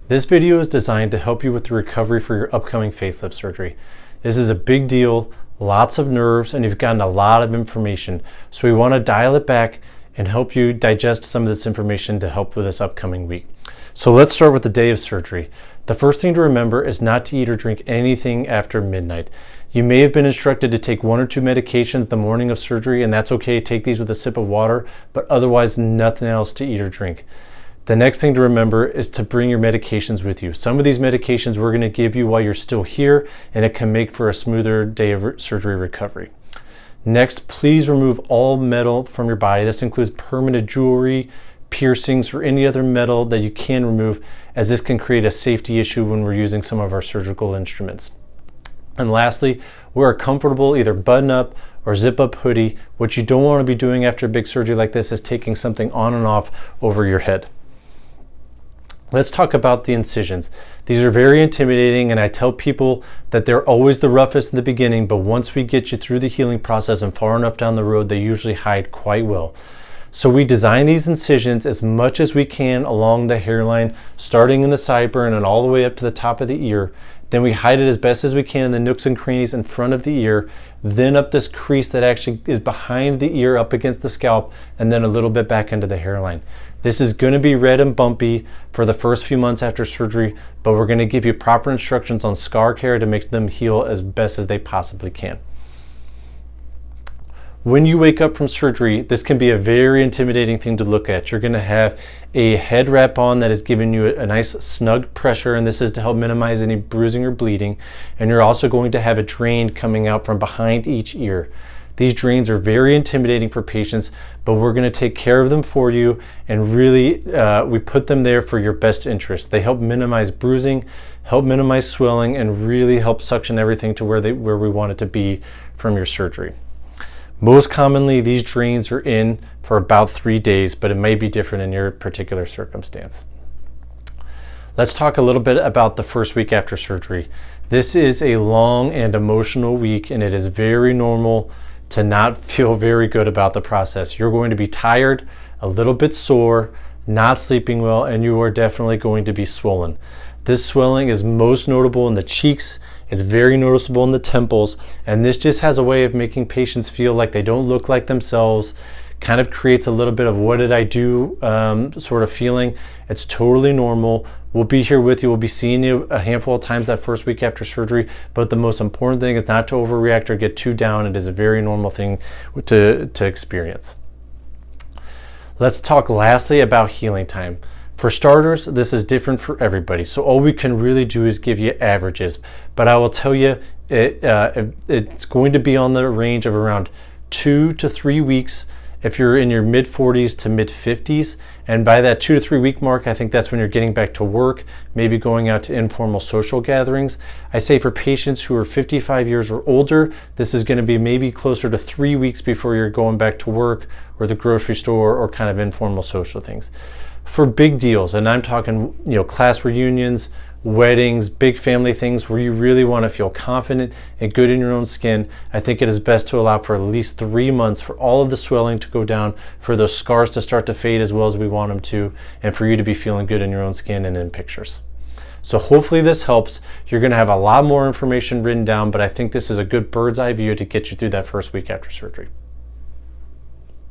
This video is designed to help you with the recovery for your upcoming facelift surgery. This is a big deal, lots of nerves, and you've gotten a lot of information. So we want to dial it back and help you digest some of this information to help with this upcoming week. So let's start with the day of surgery. The first thing to remember is not to eat or drink anything after midnight. You may have been instructed to take 1 or 2 medications the morning of surgery, and that's okay. Take these with a sip of water, but otherwise nothing else to eat or drink. The next thing to remember is to bring your medications with you. Some of these medications we're going to give you while you're still here, and it can make for a smoother day of surgery recovery. Next, please remove all metal from your body. This includes permanent jewelry, piercings, or any other metal that you can remove, as this can create a safety issue when we're using some of our surgical instruments. And lastly, wear a comfortable either button up or zip up hoodie. What you don't want to be doing after a big surgery like this is taking something on and off over your head. Let's talk about the incisions. These are very intimidating, and I tell people that they're always the roughest in the beginning, but once we get you through the healing process and far enough down the road, they usually hide quite well. So we design these incisions as much as we can along the hairline, starting in the sideburn and all the way up to the top of the ear. Then we hide it as best as we can in the nooks and crannies in front of the ear, then up this crease that actually is behind the ear up against the scalp, and then a little bit back into the hairline. This is going to be red and bumpy for the first few months after surgery, but we're going to give you proper instructions on scar care to make them heal as best as they possibly can. When you wake up from surgery, this can be a very intimidating thing to look at. You're going to have a head wrap on that is giving you a nice snug pressure, and this is to help minimize any bruising or bleeding. And you're also going to have a drain coming out from behind each ear. These drains are very intimidating for patients, but we're going to take care of them for you, and really we put them there for your best interest. They help minimize bruising, help minimize swelling, and really help suction everything to where we want it to be from your surgery. Most commonly, these drains are in for about 3 days, but it may be different in your particular circumstance. Let's talk a little bit about the first week after surgery. This is a long and emotional week, and it is very normal to not feel very good about the process. You're going to be tired, a little bit sore, not sleeping well, and you are definitely going to be swollen. This swelling is most notable in the cheeks. It's very noticeable in the temples, and this just has a way of making patients feel like they don't look like themselves. Kind of creates a little bit of what did I do sort of feeling. It's totally normal. We'll be here with you. We'll be seeing you a handful of times that first week after surgery, but the most important thing is not to overreact or get too down. It is a very normal thing to experience. Let's talk lastly about healing time. For starters, this is different for everybody, so all we can really do is give you averages, but I will tell you it's going to be on the range of around 2 to 3 weeks if you're in your mid 40s to mid 50s, and by that 2 to 3 week mark, I think that's when you're getting back to work, maybe going out to informal social gatherings. I say for patients who are 55 years or older, this is going to be maybe closer to 3 weeks before you're going back to work or the grocery store or kind of informal social things. For big deals, and I'm talking, class reunions, weddings, big family things where you really want to feel confident and good in your own skin, I think it is best to allow for at least 3 months for all of the swelling to go down, for those scars to start to fade as well as we want them to, and for you to be feeling good in your own skin and in pictures. So hopefully this helps. You're going to have a lot more information written down, but I think this is a good bird's eye view to get you through that first week after surgery.